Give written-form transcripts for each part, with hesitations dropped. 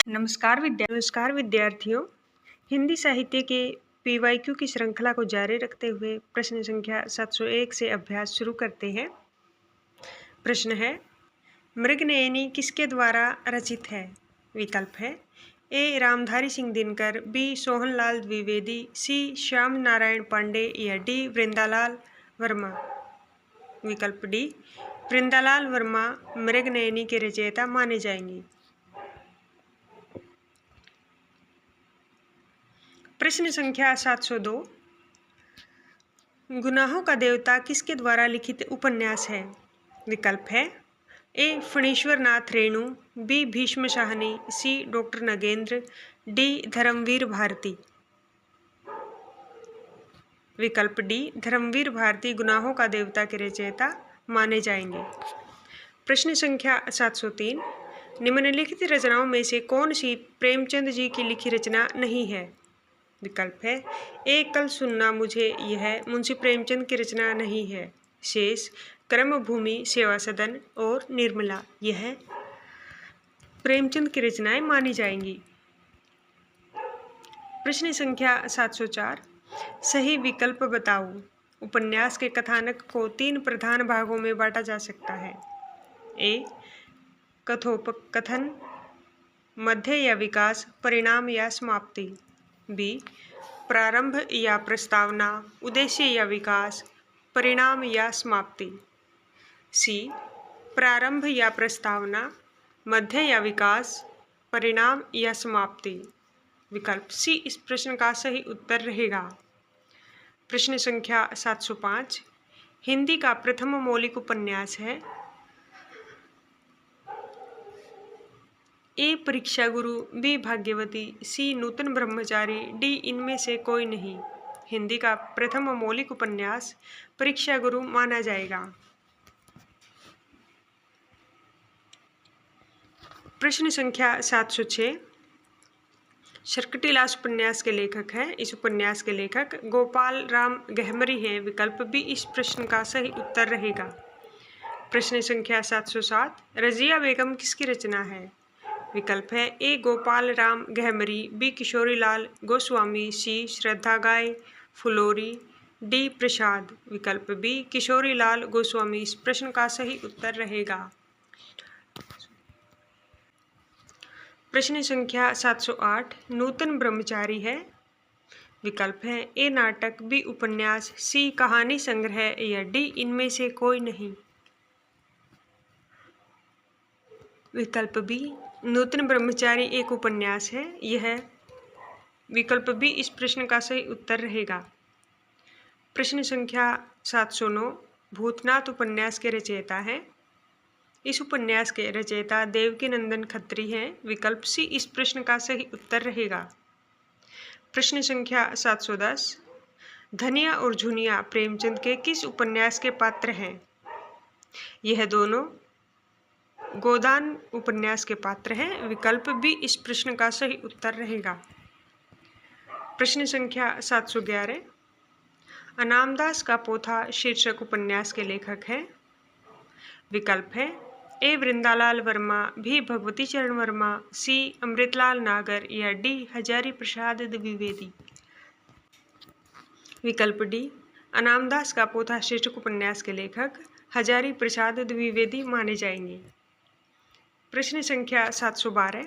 नमस्कार विद्यार्थियों। हिंदी साहित्य के पीवाईक्यू की श्रृंखला को जारी रखते हुए प्रश्न संख्या 701 से अभ्यास शुरू करते हैं। प्रश्न है, मृगनयनी किसके द्वारा रचित है? विकल्प है ए रामधारी सिंह दिनकर, बी सोहनलाल द्विवेदी, सी श्याम नारायण पांडे या डी वृंदालाल वर्मा। विकल्प डी वृंदालाल वर्मा मृगनयनी के रचयिता माने जाएंगे। प्रश्न संख्या 702, गुनाहों का देवता किसके द्वारा लिखित उपन्यास है? विकल्प है ए फणीश्वर नाथ रेणु, बी भीष्म साहनी, सी डॉक्टर नगेंद्र, डी धर्मवीर भारती। विकल्प डी धर्मवीर भारती गुनाहों का देवता के रचयिता माने जाएंगे। प्रश्न संख्या 703, निम्नलिखित रचनाओं में से कौन सी प्रेमचंद जी की लिखी रचना नहीं है? विकल्प है ए कल सुनना मुझे, यह मुंशी प्रेमचंद की रचना नहीं है। शेष, कर्मभूमि, सेवा सदन और निर्मला यह प्रेमचंद की रचनाएं मानी जाएंगी। प्रश्न संख्या 704, सही विकल्प बताओ। उपन्यास के कथानक को 3 प्रधान भागों में बांटा जा सकता है। ए कथोपकथन, मध्य या विकास, परिणाम या समाप्ति। बी प्रारंभ या प्रस्तावना, उद्देश्य या विकास, परिणाम या समाप्ति। सी प्रारंभ या प्रस्तावना, मध्य या विकास, परिणाम या समाप्ति। विकल्प सी इस प्रश्न का सही उत्तर रहेगा। प्रश्न संख्या 705, हिंदी का प्रथम मौलिक उपन्यास है। ए परीक्षा गुरु, बी भाग्यवती, सी नूतन ब्रह्मचारी, डी इनमें से कोई नहीं। हिंदी का प्रथम मौलिक उपन्यास परीक्षा गुरु माना जाएगा। प्रश्न संख्या 706, शर्कटीलास उपन्यास के लेखक हैं। इस उपन्यास के लेखक गोपाल राम गहमरी हैं। विकल्प बी इस प्रश्न का सही उत्तर रहेगा। प्रश्न संख्या 707, रजिया बेगम किसकी रचना है? विकल्प है ए गोपाल राम गहमरी, बी किशोरीलाल गोस्वामी, सी श्रद्धा गाय फुलोरी, डी प्रसाद। विकल्प बी किशोरीलाल गोस्वामी इस प्रश्न का सही उत्तर रहेगा। प्रश्न संख्या 708, नूतन ब्रह्मचारी है। विकल्प है ए नाटक, बी उपन्यास, सी कहानी संग्रह या डी इनमें से कोई नहीं। विकल्प बी नूतन ब्रह्मचारी एक उपन्यास है। यह विकल्प बी इस प्रश्न का सही उत्तर रहेगा। प्रश्न संख्या 709, भूतनाथ उपन्यास के रचयिता हैं। इस उपन्यास के रचयिता देवकीनंदन खत्री हैं। विकल्प सी इस प्रश्न का सही उत्तर रहेगा। प्रश्न संख्या 710, धनिया और झुनिया प्रेमचंद के किस उपन्यास के पात्र हैं? यह दोनों गोदान उपन्यास के पात्र हैं। विकल्प बी इस प्रश्न का सही उत्तर रहेगा। प्रश्न संख्या 711, अनामदास का पोथा शीर्षक उपन्यास के लेखक हैं। विकल्प है ए वृंदालाल वर्मा, भी भगवती चरण वर्मा, सी अमृतलाल नागर या डी हजारी प्रसाद द्विवेदी। विकल्प डी अनामदास का पोथा शीर्षक उपन्यास के लेखक हजारी प्रसाद द्विवेदी माने जाएंगे। प्रश्न संख्या 712,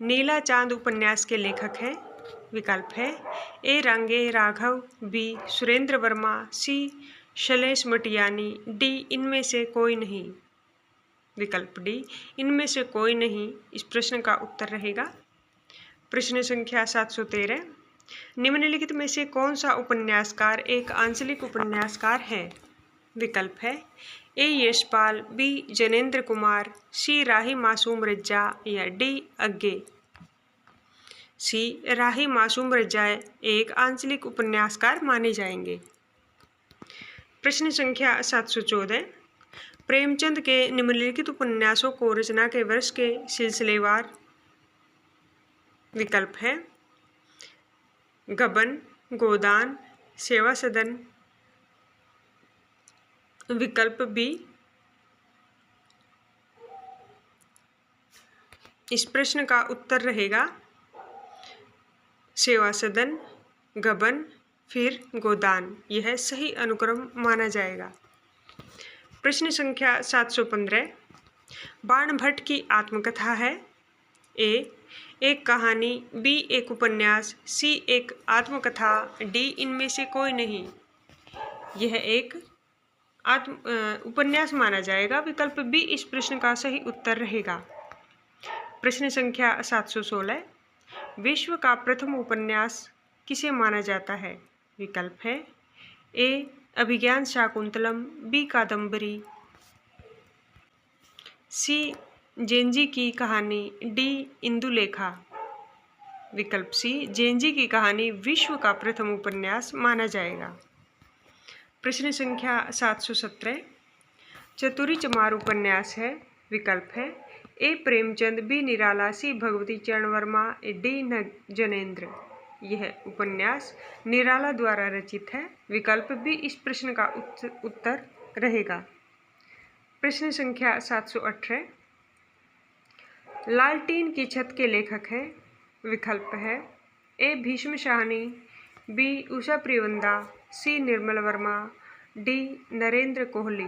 नीला चांद उपन्यास के लेखक हैं। विकल्प है ए रांगे राघव, बी सुरेंद्र वर्मा, सी शैलेश मटियानी, डी इनमें से कोई नहीं। विकल्प डी इनमें से कोई नहीं इस प्रश्न का उत्तर रहेगा। प्रश्न संख्या 713, निम्नलिखित में से कौन सा उपन्यासकार एक आंचलिक उपन्यासकार है? विकल्प है ए यशपाल, बी जनेंद्र कुमार, सी राही मासूम रज्जा या डी अग्गे। सी राही मासूम रज्जा एक आंचलिक उपन्यासकार माने जाएंगे। प्रश्न संख्या 714, प्रेमचंद के निम्नलिखित उपन्यासों को रचना के वर्ष के सिलसिलेवार। विकल्प है गबन, गोदान, सेवा सदन। विकल्प बी इस प्रश्न का उत्तर रहेगा सेवा सदन, गबन, फिर गोदान। यह सही अनुक्रम माना जाएगा। प्रश्न संख्या 715। बाणभट्ट की आत्मकथा है। ए एक कहानी, बी एक उपन्यास, सी एक आत्मकथा, डी इनमें से कोई नहीं। यह एक उपन्यास माना जाएगा। विकल्प बी इस प्रश्न का सही उत्तर रहेगा। प्रश्न संख्या 716। विश्व का प्रथम उपन्यास किसे माना जाता है? विकल्प है ए अभिज्ञान शाकुंतलम, बी कादम्बरी, सी जेंजी की कहानी, डी इंदुलेखा। विकल्प सी जेंजी की कहानी विश्व का प्रथम उपन्यास माना जाएगा। प्रश्न संख्या 717। चतुरी चमार उपन्यास है। विकल्प है ए प्रेमचंद, बी निराला, सी भगवती चरण वर्मा, डी जनेन्द्र। यह उपन्यास निराला द्वारा रचित है। विकल्प बी इस प्रश्न का उत्तर रहेगा। प्रश्न संख्या 718। लालटीन की छत के लेखक हैं। विकल्प है ए भीष्म शाहनी, बी उषा प्रियवंदा, सी निर्मल वर्मा, डी नरेंद्र कोहली।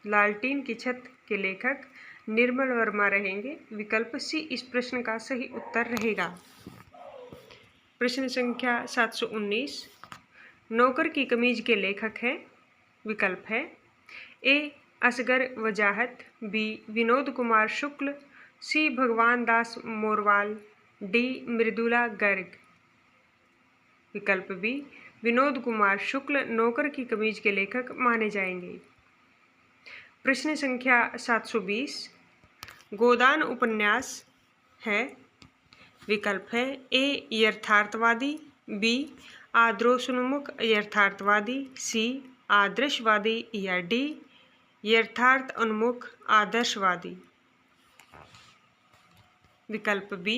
लालटीन की छत के लेखक निर्मल वर्मा रहेंगे। विकल्प सी इस प्रश्न का सही उत्तर रहेगा। प्रश्न संख्या 719। नौकर की कमीज के लेखक हैं। विकल्प है ए असगर वजाहत, बी विनोद कुमार शुक्ल, सी भगवान दास मोरवाल, डी मृदुला गर्ग। विकल्प बी विनोद कुमार शुक्ल नौकर की कमीज के लेखक माने जाएंगे। प्रश्न संख्या 720। गोदान उपन्यास है। विकल्प है ए यथार्थवादी, बी आदर्शोन्मुख यथार्थवादी, सी आदर्शवादी या डी यथार्थ उन्मुख आदर्शवादी। विकल्प बी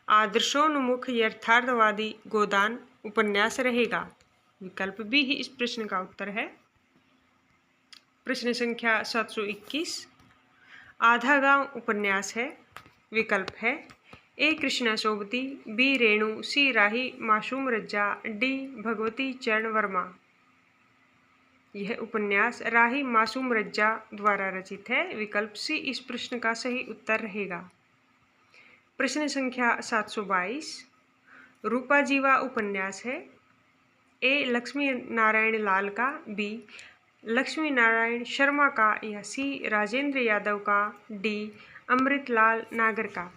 आदर्शोन्मुख यथार्थवादी गोदान उपन्यास रहेगा। विकल्प बी ही इस प्रश्न का उत्तर है। प्रश्न संख्या 721। आधा गांव उपन्यास है। विकल्प है ए कृष्णा सोबती, बी रेणु, सी राही मासूम रज्जा, डी भगवती चरण वर्मा। यह उपन्यास राही मासूम रज्जा द्वारा रचित है। विकल्प सी इस प्रश्न का सही उत्तर रहेगा। प्रश्न संख्या 722। रूपा जीवा उपन्यास है। ए लक्ष्मी नारायण लाल का, बी लक्ष्मी नारायण शर्मा का या सी राजेंद्र यादव का, डी अमृतलाल नागर का।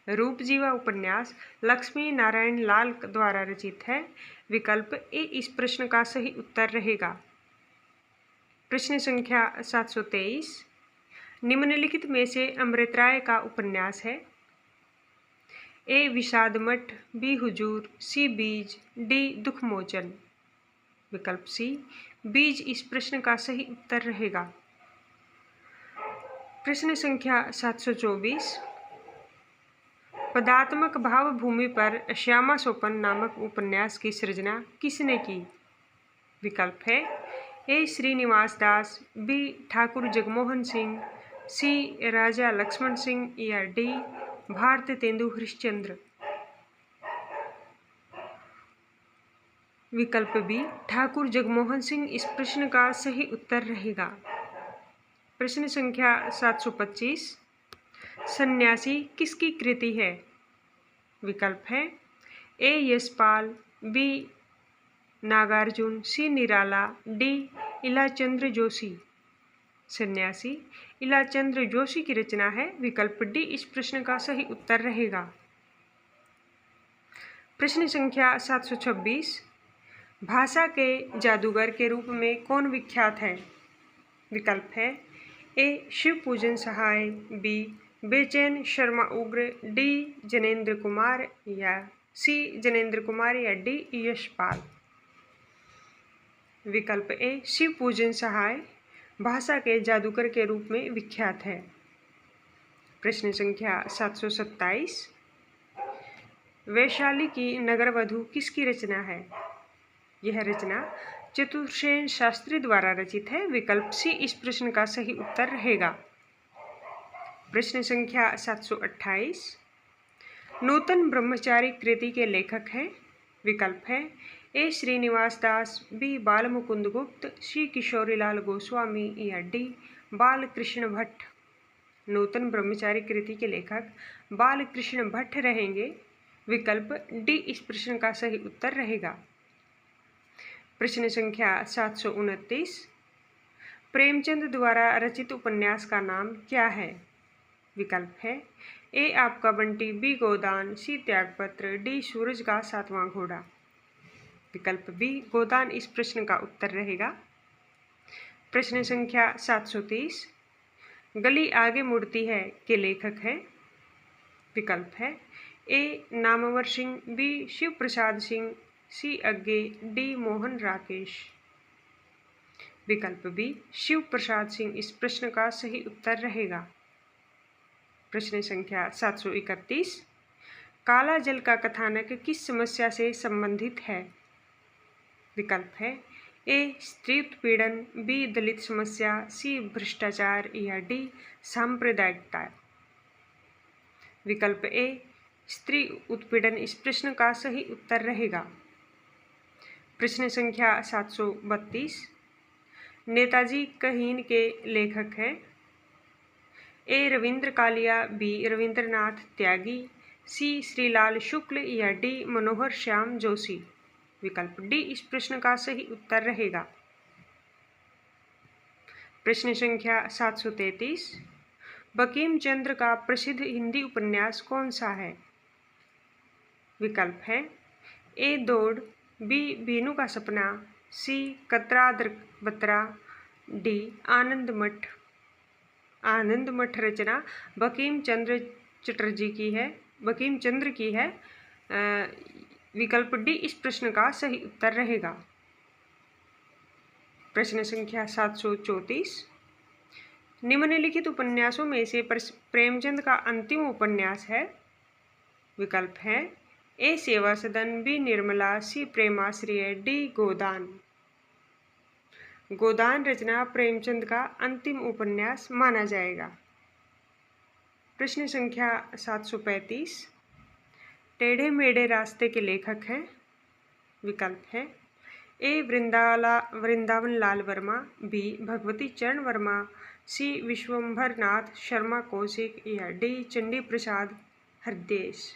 रूपजीवा उपन्यास लक्ष्मी नारायण लाल द्वारा रचित है। विकल्प ए इस प्रश्न का सही उत्तर रहेगा। प्रश्न संख्या 723। निम्नलिखित में से अमृत राय का उपन्यास है। ए विषाद मठ, बी हुजूर, सी बीज, डी दुखमोचन। विकल्प सी बीज इस प्रश्न का सही उत्तर रहेगा। प्रश्न संख्या 724। पदात्मक भावभूमि पर श्यामा सोपन नामक उपन्यास की सृजना किसने की? विकल्प है ए श्रीनिवास दास, बी ठाकुर जगमोहन सिंह, सी राजा लक्ष्मण सिंह या डी भारत तेंदु हरिश्चंद्र। विकल्प बी ठाकुर जगमोहन सिंह इस प्रश्न का सही उत्तर रहेगा। प्रश्न संख्या 725। सन्यासी किसकी कृति है? विकल्प है ए यशपाल, बी नागार्जुन, सी निराला, डी इलाचंद्र जोशी। सन्यासी इलाचंद्र जोशी की रचना है। विकल्प डी इस प्रश्न का सही उत्तर रहेगा। प्रश्न संख्या 726। भाषा के जादूगर के रूप में कौन विख्यात है? विकल्प है ए शिव पूजन सहाय, बी बेचैन शर्मा उग्र, डी जनेन्द्र कुमार या सी जनेन्द्र कुमार या डी यशपाल। विकल्प ए शिव पूजन सहाय भाषा के जादूगर के रूप में विख्यात है। प्रश्न संख्या 727। वैशाली की नगरवधु किसकी रचना है? यह रचना चतुर्सेन शास्त्री द्वारा रचित है। विकल्प सी इस प्रश्न का सही उत्तर रहेगा। प्रश्न संख्या 728। नूतन ब्रह्मचारी कृति के लेखक हैं। विकल्प है ए श्रीनिवास दास, बी बालमुकुंद गुप्त, सी किशोरीलाल गोस्वामी या डी बालकृष्ण भट्ट। नूतन ब्रह्मचारी कृति के लेखक बालकृष्ण भट्ट रहेंगे। विकल्प डी इस प्रश्न का सही उत्तर रहेगा। प्रश्न संख्या 729। प्रेमचंद द्वारा रचित उपन्यास का नाम क्या है? विकल्प है ए आपका बंटी, बी गोदान, सी त्यागपत्र, डी सूरज का 7वां घोड़ा। विकल्प बी गोदान इस प्रश्न का उत्तर रहेगा। प्रश्न संख्या 730। गली आगे मुड़ती है के लेखक हैं। विकल्प है ए नामवर सिंह, बी शिव प्रसाद सिंह, सी अग्गे, डी मोहन राकेश। विकल्प बी शिव प्रसाद सिंह इस प्रश्न का सही उत्तर रहेगा। प्रश्न संख्या 731। काला जल का कथानक किस समस्या से संबंधित है? विकल्प है ए स्त्री उत्पीड़न, बी दलित समस्या, सी भ्रष्टाचार या डी सांप्रदायिकता। विकल्प ए स्त्री उत्पीड़न इस प्रश्न का सही उत्तर रहेगा। प्रश्न संख्या 732। नेताजी कहीन के लेखक हैं। ए रविंद्र कालिया, बी रविंद्रनाथ त्यागी, सी श्रीलाल शुक्ल या डी मनोहर श्याम जोशी। विकल्प डी इस प्रश्न का सही उत्तर रहेगा। प्रश्न संख्या 733। बंकिम चंद्र का प्रसिद्ध हिंदी उपन्यास कौन सा है? विकल्प है ए दौड़, बी बीनू का सपना, सी कतरा बतरा, डी आनंद मठ। आनंद मठ रचना बंकिम चंद्र चटर्जी की है, बंकिम चंद्र की है। विकल्प डी इस प्रश्न का सही उत्तर रहेगा। प्रश्न संख्या 734। निम्नलिखित उपन्यासों में से प्रेमचंद का अंतिम उपन्यास है। विकल्प है ए सेवा सदन, बी निर्मला, सी प्रेमाश्रय, डी गोदान। गोदान रचना प्रेमचंद का अंतिम उपन्यास माना जाएगा। प्रश्न संख्या 735। टेढ़े मेढ़े रास्ते के लेखक हैं। विकल्प है ए वृंदावन लाल वर्मा, बी भगवती चरण वर्मा, सी विश्वंभर नाथ शर्मा कौशिक या डी चंडी प्रसाद हरदेश।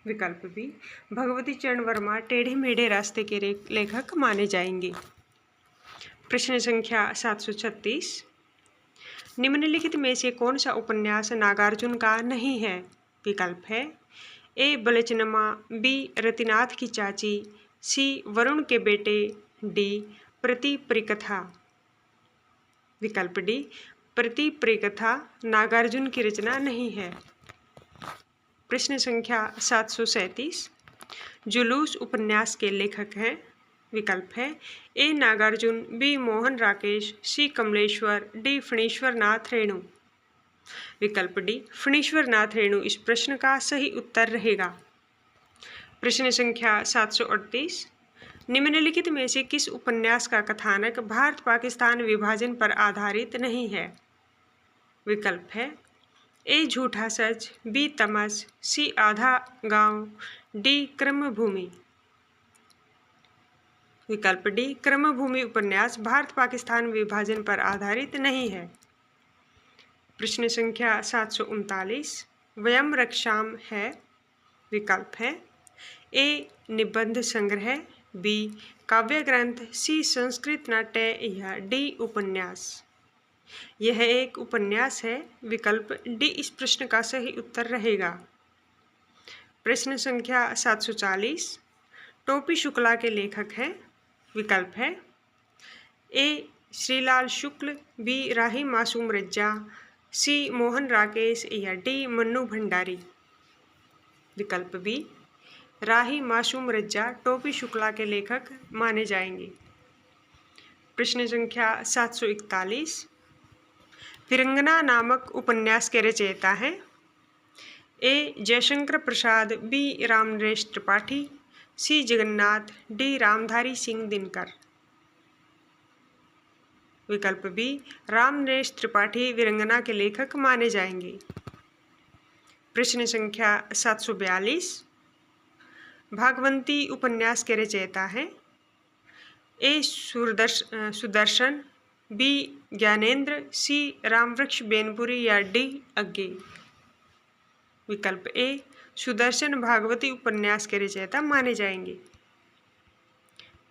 विकल्प बी भगवती चरण वर्मा टेढ़े मेढ़े रास्ते के लेखक माने जाएंगे। प्रश्न संख्या 736। निम्नलिखित में से कौन सा उपन्यास नागार्जुन का नहीं है? विकल्प है ए बलचनमा, बी रतिनाथ की चाची, सी वरुण के बेटे, डी प्रति परिकथा। विकल्प डी प्रति परिकथा नागार्जुन की रचना नहीं है। प्रश्न संख्या 737। जुलूस उपन्यास के लेखक हैं। विकल्प है ए नागार्जुन, बी मोहन राकेश, सी कमलेश्वर, डी फणीश्वर नाथ रेणु। विकल्प डी फणीश्वर नाथ रेणु इस प्रश्न का सही उत्तर रहेगा। प्रश्न संख्या 738। निम्नलिखित में से किस उपन्यास का कथानक भारत पाकिस्तान विभाजन पर आधारित नहीं है? विकल्प है ए झूठा सच, बी तमस, सी आधा गांव, डी क्रमभूमि। विकल्प डी क्रमभूमि उपन्यास भारत पाकिस्तान विभाजन पर आधारित नहीं है। प्रश्न संख्या 739। वयम रक्षाम है। विकल्प है ए निबंध संग्रह, बी काव्य ग्रंथ, सी संस्कृत नाट्य या डी उपन्यास। यह एक उपन्यास है। विकल्प डी इस प्रश्न का सही उत्तर रहेगा। प्रश्न संख्या 740। टोपी शुक्ला के लेखक हैं। विकल्प है ए श्रीलाल शुक्ल, बी राही मासूम रज्जा, सी मोहन राकेश या डी मन्नू भंडारी। विकल्प बी राही मासूम रज्जा टोपी शुक्ला के लेखक माने जाएंगे। प्रश्न संख्या 741। फिरंगना नामक उपन्यास के रचयिता हैं। ए जयशंकर प्रसाद, बी रामनरेश त्रिपाठी, सी जगन्नाथ, डी रामधारी सिंह दिनकर। विकल्प बी रामनरेश त्रिपाठी वीरंगना के लेखक माने जाएंगे। प्रश्न संख्या 742, भागवंती उपन्यास के रचयिता हैं ए सुदर्शन, बी ज्ञानेंद्र, सी रामवृक्ष बेनपुरी या डी अज्ञे। विकल्प ए सुदर्शन भागवती उपन्यास के रचयिता माने जाएंगे।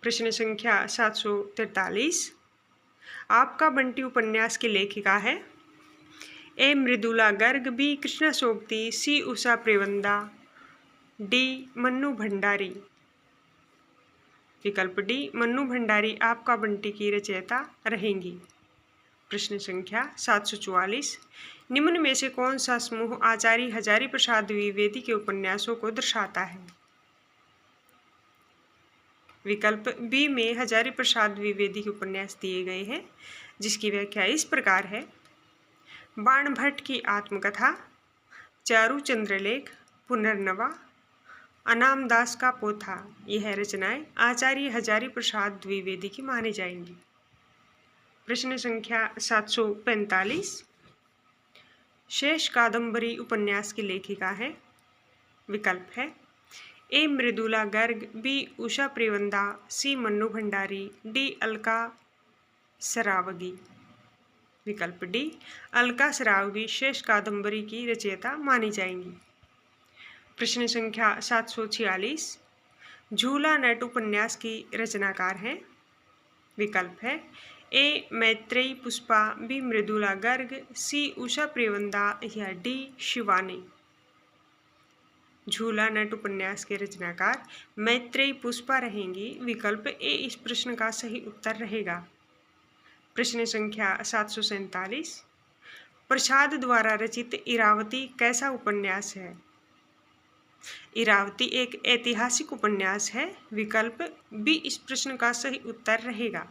प्रश्न संख्या 743, आपका बंटी उपन्यास की लेखिका है ए मृदुला गर्ग, बी कृष्णा सोबती, सी उषा प्रेवंदा, डी मन्नू भंडारी। विकल्प डी मन्नू भंडारी आपका बंटी की रचयिता रहेंगी। प्रश्न संख्या 744, निम्न में से कौन सा समूह आचार्य हजारी प्रसाद द्विवेदी के उपन्यासों को दर्शाता है। विकल्प बी में हजारी प्रसाद द्विवेदी के उपन्यास दिए गए हैं, जिसकी व्याख्या इस प्रकार है। बाण भट्ट की आत्मकथा, चारू चंद्रलेख, पुनर्नवा, अनाम दास का पोथा, यह रचनाएं आचार्य हजारी प्रसाद द्विवेदी की मानी जाएंगी। प्रश्न संख्या 745, शेष कादंबरी उपन्यास की लेखिका है। विकल्प है ए मृदुला गर्ग, बी उषा प्रेवंदा, सी मन्नू भंडारी, डी अलका सरावगी। विकल्प डी अलका सरावगी शेष कादंबरी की रचयिता मानी जाएंगी। प्रश्न संख्या 746, झूला नट उपन्यास की रचनाकार हैं। विकल्प है ए मैत्रेयी पुष्पा, बी मृदुला गर्ग, सी उषा प्रेवंदा या डी शिवानी। झूला नट उपन्यास के रचनाकार मैत्रेयी पुष्पा रहेंगी। विकल्प ए इस प्रश्न का सही उत्तर रहेगा। प्रश्न संख्या 747, प्रसाद द्वारा रचित इरावती कैसा उपन्यास है। इरावती एक ऐतिहासिक उपन्यास है। विकल्प बी इस प्रश्न का सही उत्तर रहेगा।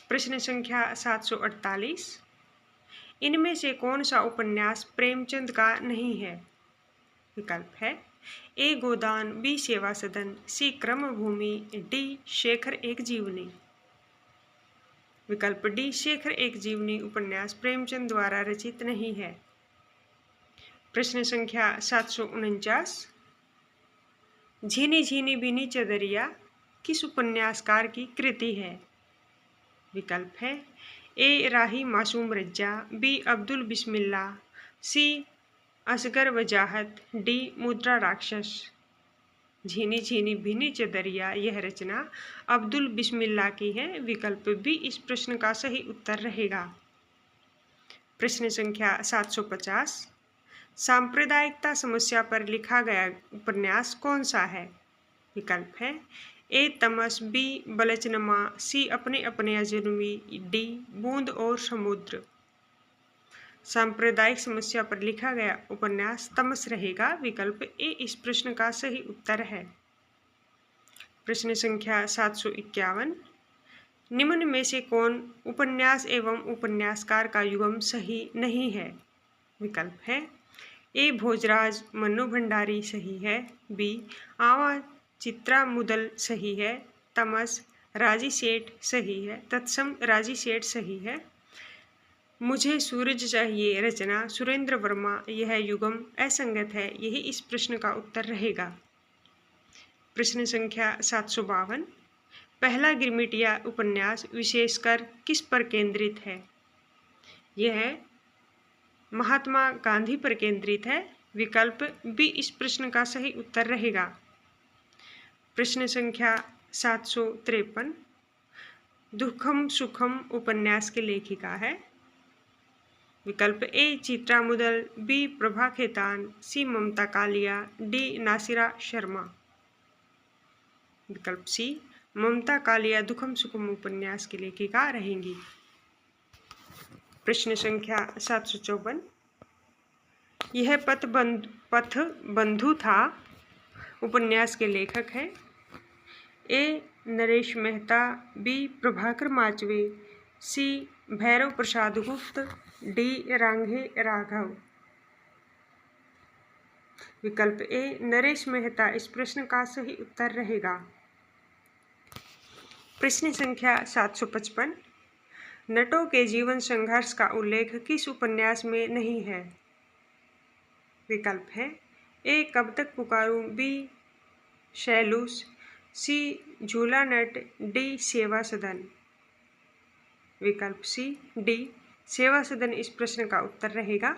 प्रश्न संख्या 748, इनमें से कौन सा उपन्यास प्रेमचंद का नहीं है। विकल्प है ए गोदान, बी सेवा सदन, सी क्रमभूमि, डी शेखर एक जीवनी। विकल्प डी शेखर एक जीवनी उपन्यास प्रेमचंद द्वारा रचित नहीं है। प्रश्न संख्या 749, झीनी झीनी बीनी चदरिया किस उपन्यासकार की कृति है। विकल्प है ए राही मासूम रज्जा, बी अब्दुल बिस्मिल्ला, सी असगर वजाहत, डी मुद्रा राक्षस। झीनी झीनी भीनी चदरिया यह रचना अब्दुल बिस्मिल्ला की है। विकल्प बी इस प्रश्न का सही उत्तर रहेगा। प्रश्न संख्या 750, सांप्रदायिकता समस्या पर लिखा गया उपन्यास कौन सा है। विकल्प है ए तमस, बी बलचनमा, सी अपने अपने अजनबी, डी बूंद और समुद्र। सांप्रदायिक समस्या पर लिखा गया उपन्यास तमस रहेगा। विकल्प ए इस प्रश्न का सही उत्तर है। प्रश्न संख्या 751, निम्न में से कौन उपन्यास एवं उपन्यासकार का युगम सही नहीं है। विकल्प है ए भोजराज मन्नू भंडारी सही है, बी आवा चित्रा मुदल सही है, तमस राजी सेठ सही है, तत्सम राजी सेठ सही है, मुझे सूरज चाहिए रचना सुरेंद्र वर्मा यह युगम असंगत है। यही इस प्रश्न का उत्तर रहेगा। प्रश्न संख्या 752, पहला गिरमिटिया उपन्यास विशेषकर किस पर केंद्रित है। यह महात्मा गांधी पर केंद्रित है। विकल्प बी इस प्रश्न का सही उत्तर रहेगा। प्रश्न संख्या 753, दुखम सुखम उपन्यास की लेखिका है। विकल्प ए चित्रा मुदल, बी प्रभा खेतान, सी ममता कालिया, डी नासिरा शर्मा। विकल्प सी ममता कालिया दुखम सुखम उपन्यास की लेखिका रहेंगी। प्रश्न संख्या 754, यह पथ बंधु था उपन्यास के लेखक हैं ए नरेश मेहता, बी प्रभाकर माचवे, सी भैरव प्रसाद गुप्त, डी रांघे राघव। विकल्प ए नरेश मेहता इस प्रश्न का सही उत्तर रहेगा। प्रश्न संख्या 755। नटों के जीवन संघर्ष का उल्लेख किस उपन्यास में नहीं है? विकल्प है ए कब तक पुकारूं, बी शैलूस, सी झूला नट, डी सेवा सदन। विकल्प सी डी सेवा सदन इस प्रश्न का उत्तर रहेगा।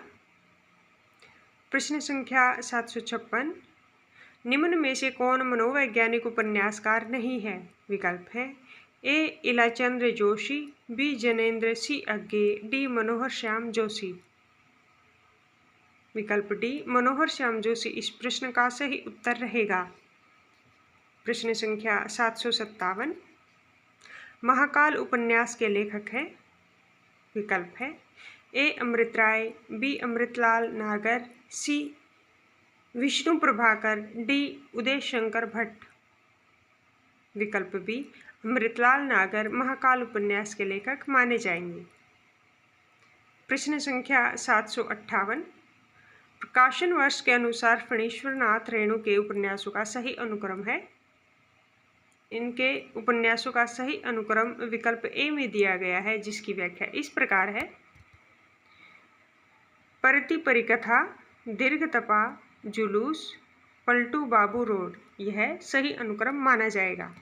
प्रश्न संख्या 756। निम्न में से कौन मनोवैज्ञानिक उपन्यासकार नहीं है? विकल्प है ए इलाचंद्र जोशी, बी जनेन्द्र सी अग्गे, डी मनोहर श्याम जोशी। विकल्प डी मनोहर श्याम जोशी इस प्रश्न का सही उत्तर रहेगा। प्रश्न संख्या 757। महाकाल उपन्यास के लेखक हैं? विकल्प है ए अमृत राय, बी अमृतलाल नागर, सी विष्णु प्रभाकर, डी उदय शंकर भट्ट। विकल्प बी अमृतलाल नागर महाकाल उपन्यास के लेखक माने जाएंगे। प्रश्न संख्या 758। प्रकाशन वर्ष के अनुसार फणीश्वर नाथ रेणु के उपन्यासों का सही अनुक्रम है। इनके उपन्यासों का सही अनुक्रम विकल्प ए में दिया गया है, जिसकी व्याख्या इस प्रकार है। परती परिकथा, दीर्घ तपा, जुलूस, पलटू बाबू रोड, यह सही अनुक्रम माना जाएगा।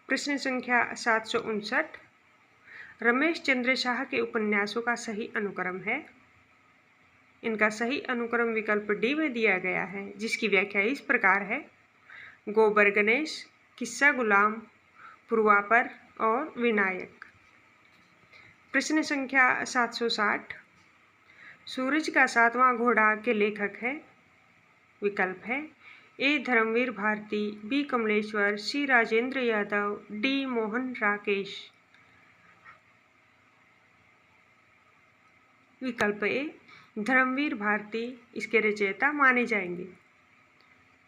प्रश्न संख्या 759। रमेश चंद्र शाह के उपन्यासों का सही अनुक्रम है। इनका सही अनुक्रम विकल्प डी में दिया गया है, जिसकी व्याख्या इस प्रकार है। गोबर गणेश, किस्सा गुलाम, पूर्वापर और विनायक। प्रश्न संख्या 760। सूरज का सातवां घोड़ा के लेखक है? विकल्प है ए धर्मवीर भारती, बी कमलेश्वर, सी राजेंद्र यादव, डी मोहन राकेश। विकल्प ए धर्मवीर भारती इसके रचयिता माने जाएंगे।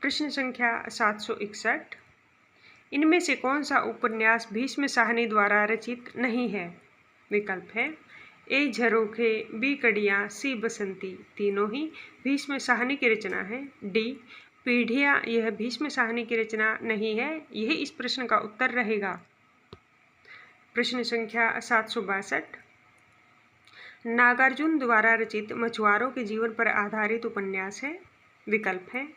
प्रश्न संख्या 761। इनमें से कौन सा उपन्यास भीष्म साहनी द्वारा रचित नहीं है? विकल्प है ए झरोखे, बी कड़ियाँ, सी बसंती, तीनों ही भीष्म साहनी की रचना है। डी पीढ़ियाँ, यह भीष्म साहनी की रचना नहीं है। यही इस प्रश्न का उत्तर रहेगा। प्रश्न संख्या 762। नागार्जुन द्वारा रचित मछुआरों के जीवन पर आधारित उपन्यास है। विकल्प है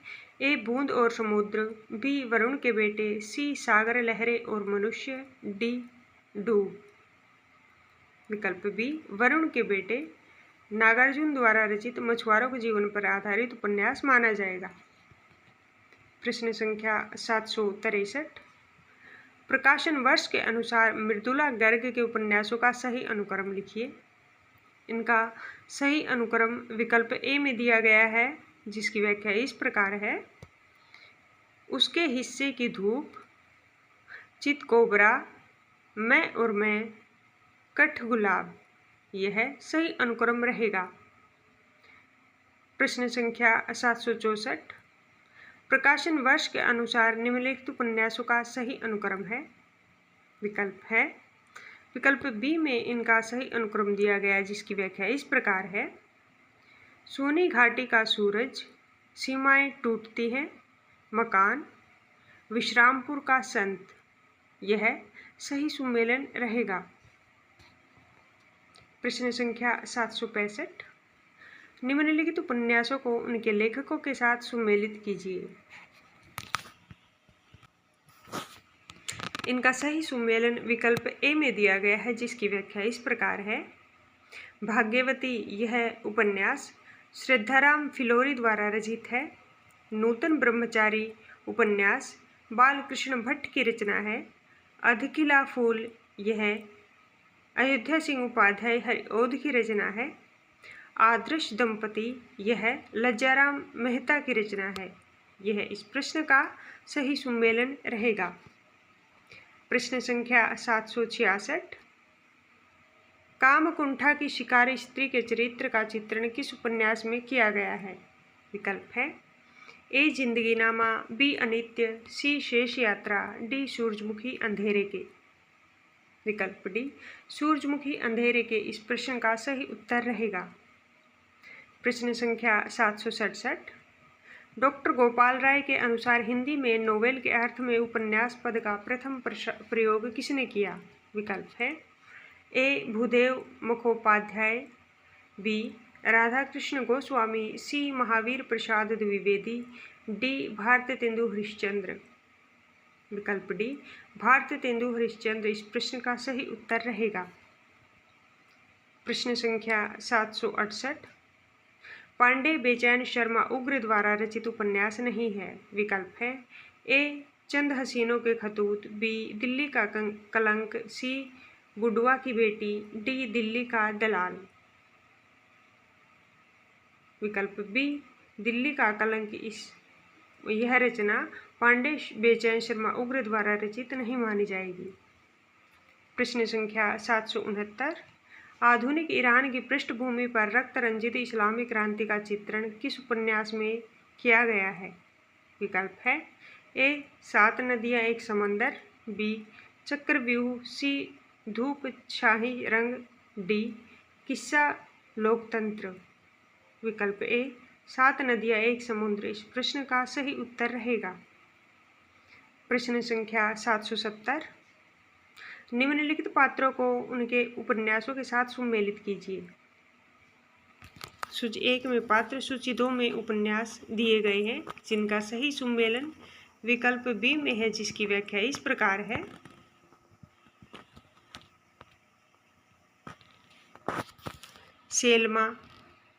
ए बूंद और समुद्र, बी वरुण के बेटे, सी सागर लहरें और मनुष्य, डी डूब। विकल्प बी वरुण के बेटे नागार्जुन द्वारा रचित मछुआरों के जीवन पर आधारित उपन्यास माना जाएगा। प्रश्न संख्या 763। प्रकाशन वर्ष के अनुसार मृदुला गर्ग के उपन्यासों का सही अनुक्रम लिखिए। इनका सही अनुक्रम विकल्प ए में दिया गया है, जिसकी व्याख्या इस प्रकार है। उसके हिस्से की धूप, चित कोबरा, मैं और मैं, कठ गुलाब, यह सही अनुक्रम रहेगा। प्रश्न संख्या 764। प्रकाशन वर्ष के अनुसार निम्नलिखित उपन्यासों का सही अनुक्रम है। विकल्प है विकल्प बी में इनका सही अनुक्रम दिया गया है, जिसकी व्याख्या इस प्रकार है। सोनी घाटी का सूरज, सीमाएं टूटती हैं, मकान, विश्रामपुर का संत, यह सही सुमेलन रहेगा। प्रश्न संख्या 765। निम्नलिखित उपन्यासों को उनके लेखकों के साथ सुमेलित कीजिए। इनका सही सुमेलन विकल्प ए में दिया गया है, जिसकी व्याख्या इस प्रकार है। भाग्यवती, यह उपन्यास श्रद्धाराम फिलोरी द्वारा रचित है। नूतन ब्रह्मचारी उपन्यास बालकृष्ण भट्ट की रचना है। अधकिला फूल, यह अयोध्या सिंह उपाध्याय हरिओध की रचना है। आदर्श दंपति, यह लज्जाराम मेहता की रचना है। यह इस प्रश्न का सही सुमेलन रहेगा। प्रश्न संख्या 766। कामकुंठा की शिकारी स्त्री के चरित्र का चित्रण किस उपन्यास में किया गया है? विकल्प है ए जिंदगीनामा, बी अनित्य, सी शेष यात्रा, डी सूरजमुखी अंधेरे के। विकल्प डी सूरजमुखी अंधेरे के इस प्रश्न का सही उत्तर रहेगा। प्रश्न संख्या 767। डॉक्टर गोपाल राय के अनुसार हिंदी में नोवेल के अर्थ में उपन्यास पद का प्रथम प्रयोग किसने किया? विकल्प है ए. भूदेव मुखोपाध्याय, बी. राधाकृष्ण गोस्वामी, सी. महावीर प्रसाद द्विवेदी, डी. भारतेंदु हरिश्चंद्र। विकल्प डी भारतेंदु हरिश्चंद्र इस प्रश्न का सही उत्तर रहेगा। प्रश्न संख्या 768, पांडे बेचैन शर्मा उग्र द्वारा रचित उपन्यास नहीं है। विकल्प है ए. चंद हसीनों के खतूत, बी. दिल्ली का कलंक, सी. बुडवा की बेटी, डी. दिल्ली का दलाल। विकल्प बी दिल्ली का कलंक यह रचना पांडे बेचैन शर्मा उग्र द्वारा रचित नहीं मानी जाएगी। प्रश्न संख्या 769, आधुनिक ईरान की पृष्ठभूमि पर रक्त रंजित इस्लामी क्रांति का चित्रण किस उपन्यास में किया गया है? विकल्प है ए. 7 नदियाँ एक समंदर, बी. चक्रव्यूह, सी. धूप शाही रंग, डी. किस्सा लोकतंत्र। विकल्प ए. 7 नदियाँ एक समुद्र इस प्रश्न का सही उत्तर रहेगा। प्रश्न संख्या 770, निम्नलिखित पात्रों को उनके उपन्यासों के साथ सम्मिलित कीजिए। सूची 1 में पात्र, सूची 2 में उपन्यास दिए गए हैं जिनका सही सम्मेलन विकल्प बी में है, जिसकी व्याख्या इस प्रकार है। सेल्मा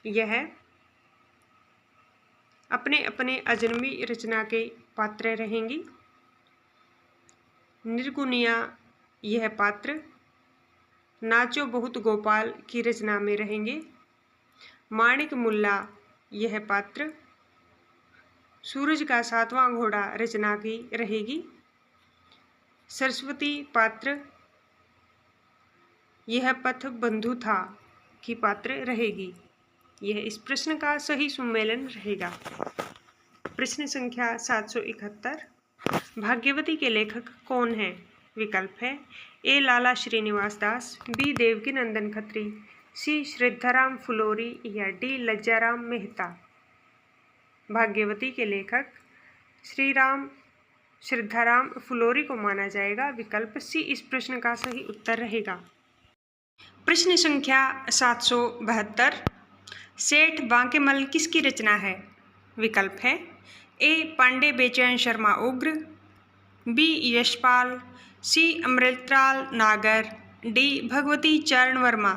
यह अपने अपने अजनबी रचना के पात्र रहेंगी। निर्गुनिया यह पात्र नाचो बहुत गोपाल की रचना में रहेंगे। माणिक मुल्ला यह पात्र सूरज का 7वां घोड़ा रचना की रहेगी। सरस्वती पात्र यह पथ बंधु था की पात्र रहेगी। यह इस प्रश्न का सही सम्मेलन रहेगा। प्रश्न संख्या 771, भाग्यवती के लेखक कौन है? विकल्प है ए. लाला श्रीनिवास दास, बी. देवकी नंदन खत्री, सी. श्रद्धाराम फुलोरी या डी. लज्जाराम मेहता। भाग्यवती के लेखक श्रद्धाराम फुलोरी को माना जाएगा। विकल्प सी इस प्रश्न का सही उत्तर रहेगा। प्रश्न संख्या 772, सेठ बांकेमल किसकी रचना है? विकल्प है ए. पांडे बेचैन शर्मा उग्र, बी. यशपाल, सी. अमृतलाल नागर, डी. भगवती चरण वर्मा।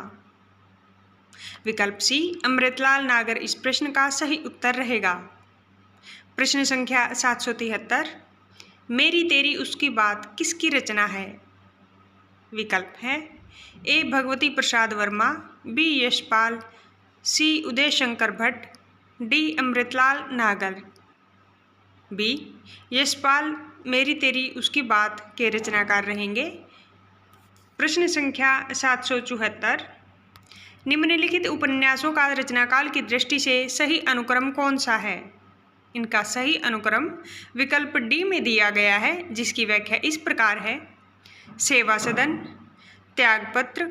विकल्प सी अमृतलाल नागर इस प्रश्न का सही उत्तर रहेगा। प्रश्न संख्या 773, मेरी तेरी उसकी बात किसकी रचना है? विकल्प है ए. भगवती प्रसाद वर्मा, बी. यशपाल, सी. उदय शंकर भट्ट, डी. अमृतलाल नागर। बी. यशपाल मेरी तेरी उसकी बात के रचनाकार रहेंगे। प्रश्न संख्या 774, निम्नलिखित उपन्यासों का रचनाकाल की दृष्टि से सही अनुक्रम कौन सा है? इनका सही अनुक्रम विकल्प डी में दिया गया है, जिसकी व्याख्या इस प्रकार है। सेवा सदन, त्यागपत्र,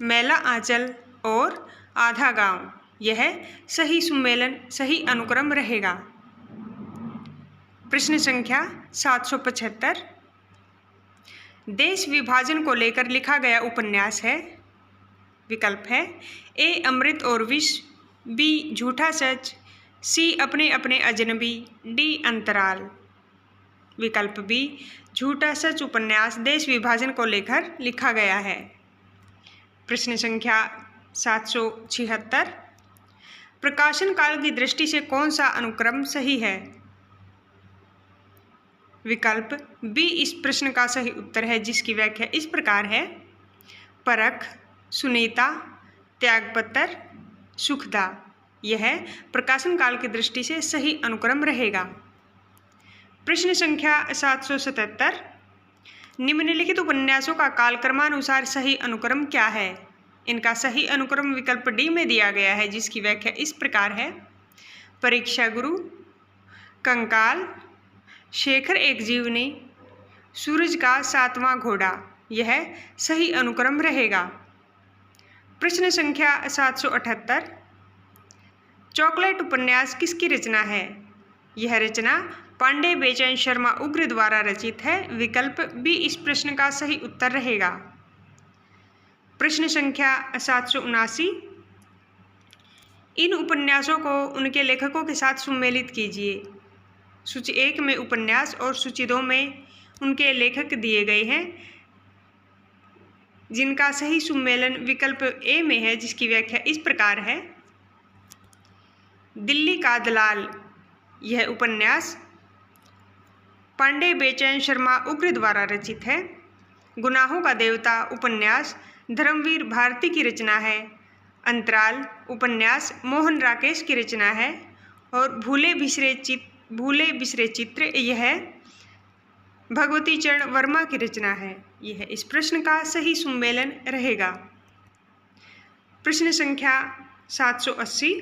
मैला आंचल और आधा गांव यह सही सम्मेलन सही अनुक्रम रहेगा। प्रश्न संख्या 775, देश विभाजन को लेकर लिखा गया उपन्यास है। विकल्प है ए. अमृत और विष, बी. झूठा सच, सी. अपने अपने अजनबी, डी. अंतराल। विकल्प बी झूठा सच उपन्यास देश विभाजन को लेकर लिखा गया है। प्रश्न संख्या 776, प्रकाशन काल की दृष्टि से कौन सा अनुक्रम सही है? विकल्प बी इस प्रश्न का सही उत्तर है, जिसकी व्याख्या इस प्रकार है। परख, सुनीता, त्यागपत्र, सुखदा यह प्रकाशन काल की दृष्टि से सही अनुक्रम रहेगा। प्रश्न संख्या 777, निम्नलिखित उपन्यासों का कालक्रमानुसार सही अनुक्रम क्या है? इनका सही अनुक्रम विकल्प डी में दिया गया है, जिसकी व्याख्या इस प्रकार है। परीक्षा गुरु, कंकाल, शेखर एक जीवनी, सूरज का 7वां घोड़ा यह सही अनुक्रम रहेगा। प्रश्न संख्या 778, चॉकलेट उपन्यास किसकी रचना है? यह रचना पांडे बेचैन शर्मा उग्र द्वारा रचित है। विकल्प बी इस प्रश्न का सही उत्तर रहेगा। प्रश्न संख्या 779। इन उपन्यासों को उनके लेखकों के साथ सुमेलित कीजिए। सूची 1 में उपन्यास और सूची 2 में उनके लेखक दिए गए हैं, जिनका सही सुमेलन विकल्प ए में है, जिसकी व्याख्या इस प्रकार है। दिल्ली का दलाल यह उपन्यास पांडे बेचैन शर्मा उग्र द्वारा रचित है। गुनाहों का देवता उपन्यास धर्मवीर भारती की रचना है। अंतराल उपन्यास मोहन राकेश की रचना है। और भूले बिसरे चित्र यह भगवती चरण वर्मा की रचना है। यह इस प्रश्न का सही सुमेलन रहेगा। प्रश्न संख्या 780।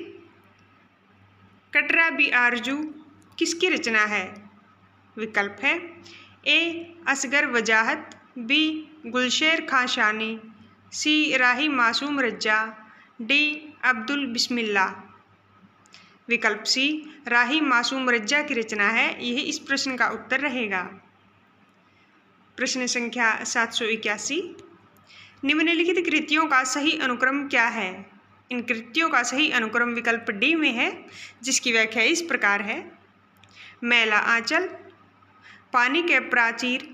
कटरा बी आरजू किसकी रचना है? विकल्प है ए असगर वजाहत, बी गुलशेर खां शानी, सी राही मासूम रज्जा, डी अब्दुल बिस्मिल्ला। विकल्प सी राही मासूम रज्जा की रचना है। यह इस प्रश्न का उत्तर रहेगा। प्रश्न संख्या 781। निम्नलिखित कृतियों का सही अनुक्रम क्या है? इन कृतियों का सही अनुक्रम विकल्प डी में है, जिसकी व्याख्या इस प्रकार है। मैला आंचल, पानी के प्राचीर,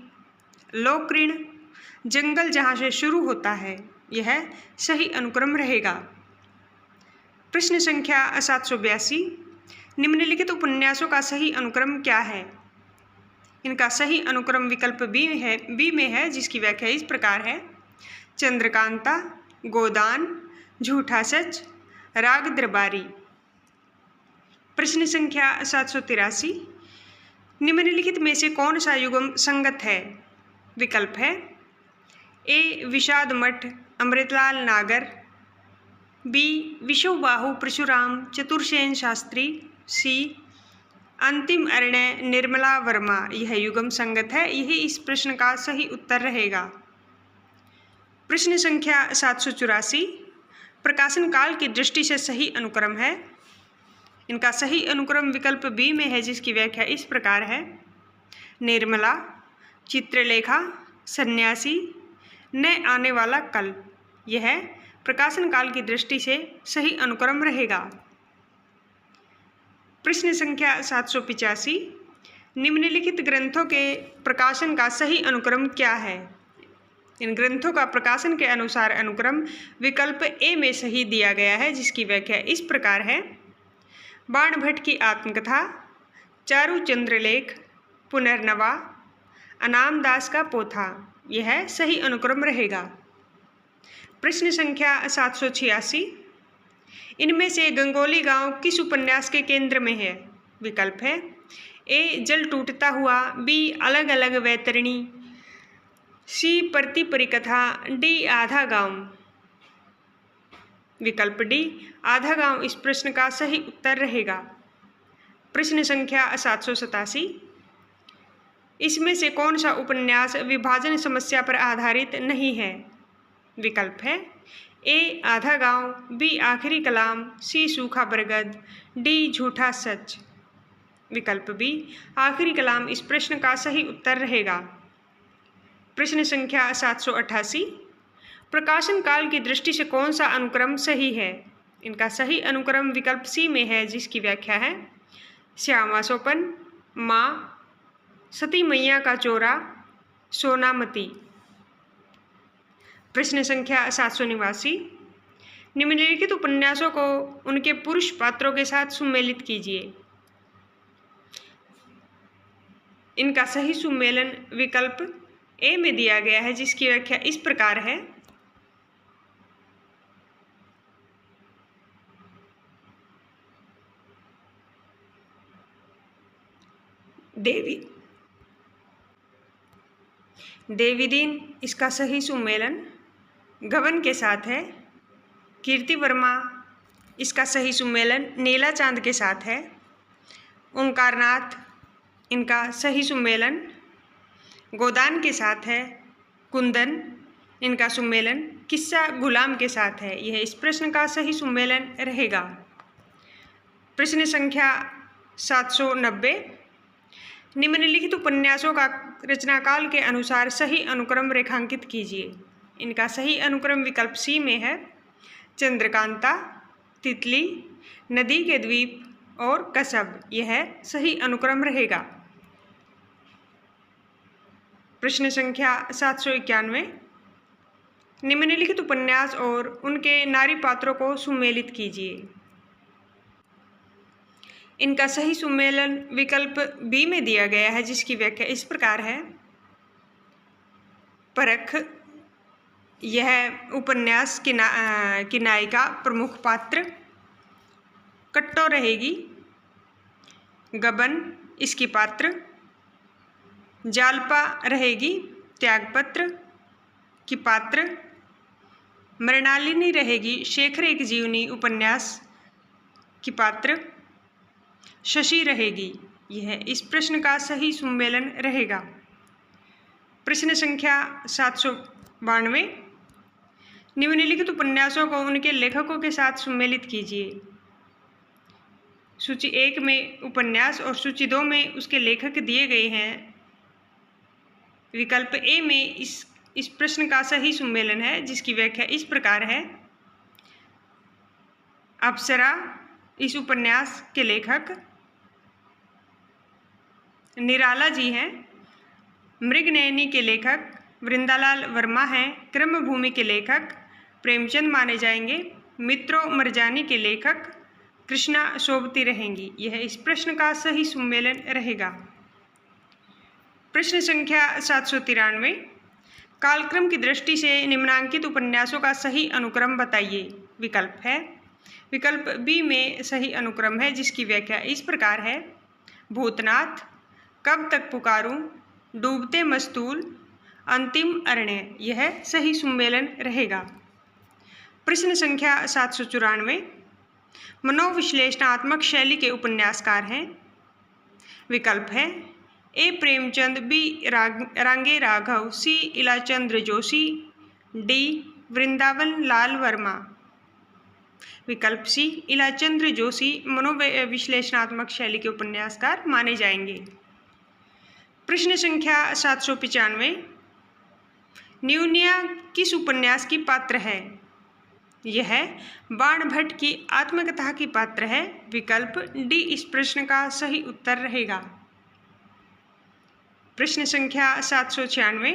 लोकऋण, जंगल जहाँ से शुरू होता है। यह सही अनुक्रम रहेगा। प्रश्न संख्या 782। निम्नलिखित उपन्यासों का सही अनुक्रम क्या है? इनका सही अनुक्रम विकल्प बी में है, जिसकी व्याख्या इस प्रकार है। चंद्रकांता, गोदान, झूठा सच, राग दरबारी। प्रश्न संख्या 783। निम्नलिखित में से कौन सा युगम संगत है? विकल्प है ए विषाद मठ अमृतलाल नागर, बी विश्वबाहु परशुराम चतुर्सेन शास्त्री, सी अंतिम अरण्य निर्मला वर्मा। यह युगम संगत है। यही इस प्रश्न का सही उत्तर रहेगा। प्रश्न संख्या 784। प्रकाशन काल की दृष्टि से सही अनुक्रम है। इनका सही अनुक्रम विकल्प बी में है, जिसकी व्याख्या इस प्रकार है। निर्मला, चित्रलेखा, सन्यासी, न आने वाला कल। यह प्रकाशन काल की दृष्टि से सही अनुक्रम रहेगा। प्रश्न संख्या 785। निम्नलिखित ग्रंथों के प्रकाशन का सही अनुक्रम क्या है? इन ग्रंथों का प्रकाशन के अनुसार अनुक्रम विकल्प ए में सही दिया गया है, जिसकी व्याख्या इस प्रकार है। बाण भट्ट की आत्मकथा, चारू चंद्रलेख, पुनर्नवा, अनाम दास का पोथा। यह सही अनुक्रम रहेगा। प्रश्न संख्या 786। इनमें से गंगोली गांव किस उपन्यास के केंद्र में है? विकल्प है ए जल टूटता हुआ, बी अलग अलग वैतरणी, सी परती परिकथा, डी आधा गांव। विकल्प डी आधा गांव इस प्रश्न का सही उत्तर रहेगा। प्रश्न संख्या 787। इसमें से कौन सा उपन्यास विभाजन समस्या पर आधारित नहीं है? विकल्प है ए आधा गांव, बी आखिरी कलाम, सी सूखा बरगद, डी झूठा सच। विकल्प बी आखिरी कलाम इस प्रश्न का सही उत्तर रहेगा। प्रश्न संख्या 788। प्रकाशन काल की दृष्टि से कौन सा अनुक्रम सही है? इनका सही अनुक्रम विकल्प सी में है, जिसकी व्याख्या है। श्यामा सोपन, माँ, सती मैया का चोरा, सोनामती। प्रश्न संख्या 789। निम्नलिखित उपन्यासों को उनके पुरुष पात्रों के साथ सुमेलित कीजिए। इनका सही सुमेलन विकल्प ए में दिया गया है, जिसकी व्याख्या इस प्रकार है। देवी दिन इसका सही सुमेलन गबन के साथ है। कीर्ति वर्मा इसका सही सुमेलन नीला चांद के साथ है। ओंकारनाथ इनका सही सुमेलन गोदान के साथ है। कुंदन इनका सुमेलन किस्सा गुलाम के साथ है। यह इस प्रश्न का सही सुमेलन रहेगा। प्रश्न संख्या 790। निम्नलिखित उपन्यासों का रचनाकाल के अनुसार सही अनुक्रम रेखांकित कीजिए। इनका सही अनुक्रम विकल्प सी में है चंद्रकांता, तितली, नदी के द्वीप और कसब। यह सही अनुक्रम रहेगा। प्रश्न संख्या 791। निम्नलिखित उपन्यास और उनके नारी पात्रों को सुमेलित कीजिए। इनका सही सुमेलन विकल्प बी में दिया गया है, जिसकी व्याख्या इस प्रकार है। परख, यह उपन्यास की नायिका प्रमुख पात्र। कट्टो रहेगी। गबन इसकी पात्र। जालपा रहेगी त्यागपत्र की पात्र। मृणालिनी रहेगी शेखर एक जीवनी उपन्यास की पात्र। शशि रहेगी। यह इस प्रश्न का सही सुमेलन रहेगा। प्रश्न संख्या 792। निम्नलिखित उपन्यासों को उनके लेखकों के साथ सुमेलित कीजिए। सूची 1 में उपन्यास और सूची 2 में उसके लेखक दिए गए हैं। विकल्प ए में इस प्रश्न का सही सुमेलन है, जिसकी व्याख्या इस प्रकार है। अप्सरा इस उपन्यास के लेखक निराला जी हैं। मृगनयनी के लेखक वृंदालाल वर्मा हैं। क्रमभूमि के लेखक प्रेमचंद माने जाएंगे। मित्रों मरजानी के लेखक कृष्णा सोबती रहेंगी। यह इस प्रश्न का सही सुमेलन रहेगा। प्रश्न संख्या 793। कालक्रम की दृष्टि से निम्नांकित उपन्यासों का सही अनुक्रम बताइए। विकल्प है। विकल्प बी में सही अनुक्रम है, जिसकी व्याख्या इस प्रकार है। भूतनाथ, कब तक पुकारूं, डूबते मस्तूल, अंतिम अरण्य। यह सही सुमेलन रहेगा। प्रश्न संख्या 794। मनोविश्लेषणात्मक शैली के उपन्यासकार हैं। विकल्प है। ए प्रेमचंद, बी रांगे राघव, सी इलाचंद्र जोशी, डी वृंदावन लाल वर्मा। विकल्प सी इलाचंद्र जोशी मनोविश्लेषणात्मक शैली के उपन्यासकार माने जाएंगे। प्रश्न संख्या 795। न्यूनिया किस उपन्यास की पात्र है? यह बाणभट्ट की आत्मकथा की पात्र है। विकल्प डी इस प्रश्न का सही उत्तर रहेगा। प्रश्न संख्या 796।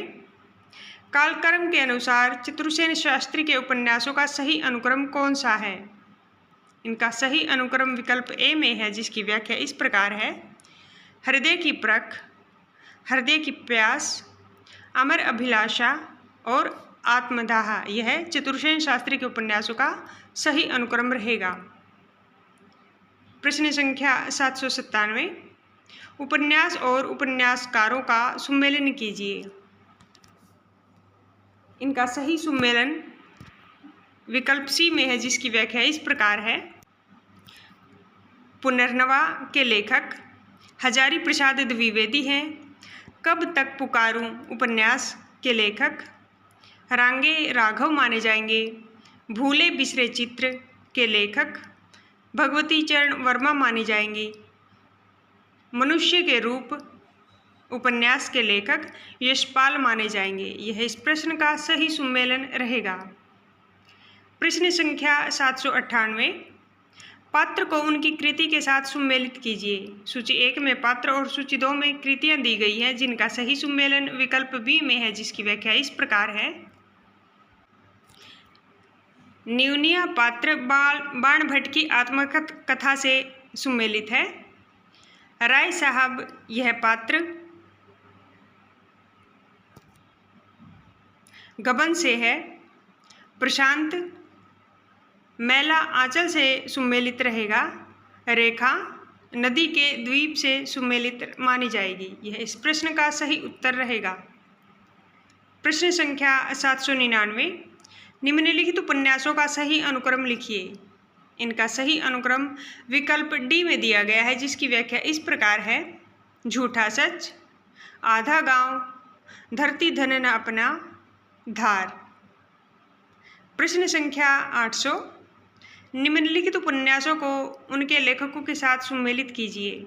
कालक्रम के अनुसार चतुर्सेन शास्त्री के उपन्यासों का सही अनुक्रम कौन सा है? इनका सही अनुक्रम विकल्प ए में है, जिसकी व्याख्या इस प्रकार है। हृदय की परख, हृदय की प्यास, अमर अभिलाषा और आत्मदाह। यह चतुर्सेन शास्त्री के उपन्यासों का सही अनुक्रम रहेगा। प्रश्न संख्या 797। उपन्यास और उपन्यासकारों का सुमेलन कीजिए। इनका सही सुमेलन विकल्प सी में है, जिसकी व्याख्या इस प्रकार है। पुनर्नवा के लेखक हजारी प्रसाद द्विवेदी हैं। कब तक पुकारूं उपन्यास के लेखक रांगे राघव माने जाएंगे। भूले बिसरे चित्र के लेखक भगवती चरण वर्मा मानी जाएंगी। मनुष्य के रूप उपन्यास के लेखक यशपाल माने जाएंगे। यह इस प्रश्न का सही सुमेलन रहेगा। प्रश्न संख्या 798। पात्र को उनकी कृति के साथ सुमेलित कीजिए। सूची 1 में पात्र और सूची 2 में कृतियां दी गई हैं, जिनका सही सुमेलन विकल्प बी में है, जिसकी व्याख्या इस प्रकार है। न्यूनिया पात्र बाणभट्ट की आत्मकथा से सुमेलित है। राय साहब यह पात्र गबन से है। प्रशांत मैला आंचल से सुमेलित रहेगा। रेखा नदी के द्वीप से सुमेलित मानी जाएगी। यह इस प्रश्न का सही उत्तर रहेगा। प्रश्न संख्या 799। निम्नलिखित उपन्यासों का सही अनुक्रम लिखिए। इनका सही अनुक्रम विकल्प डी में दिया गया है, जिसकी व्याख्या इस प्रकार है। झूठा सच, आधा गांव, धरती धन न अपना, धार। प्रश्न संख्या 800। निम्नलिखित उपन्यासों को उनके लेखकों के साथ सम्मिलित कीजिए।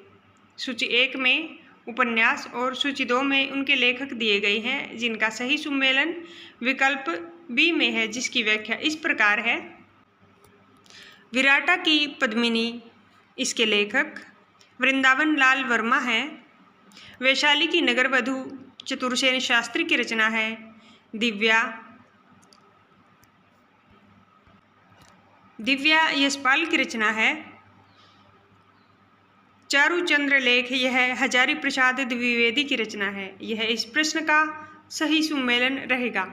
सूची 1 में उपन्यास और सूची 2 में उनके लेखक दिए गए हैं, जिनका सही सम्मेलन विकल्प बी में है, जिसकी व्याख्या इस प्रकार है। विराटा की पद्मिनी इसके लेखक वृंदावन लाल वर्मा हैं। वैशाली की नगरवधू चतुरसेन शास्त्री की रचना है। दिव्या यशपाल की रचना है। चारुचंद्र लेख यह हजारी प्रसाद द्विवेदी की रचना है। यह इस प्रश्न का सही सम्मेलन रहेगा।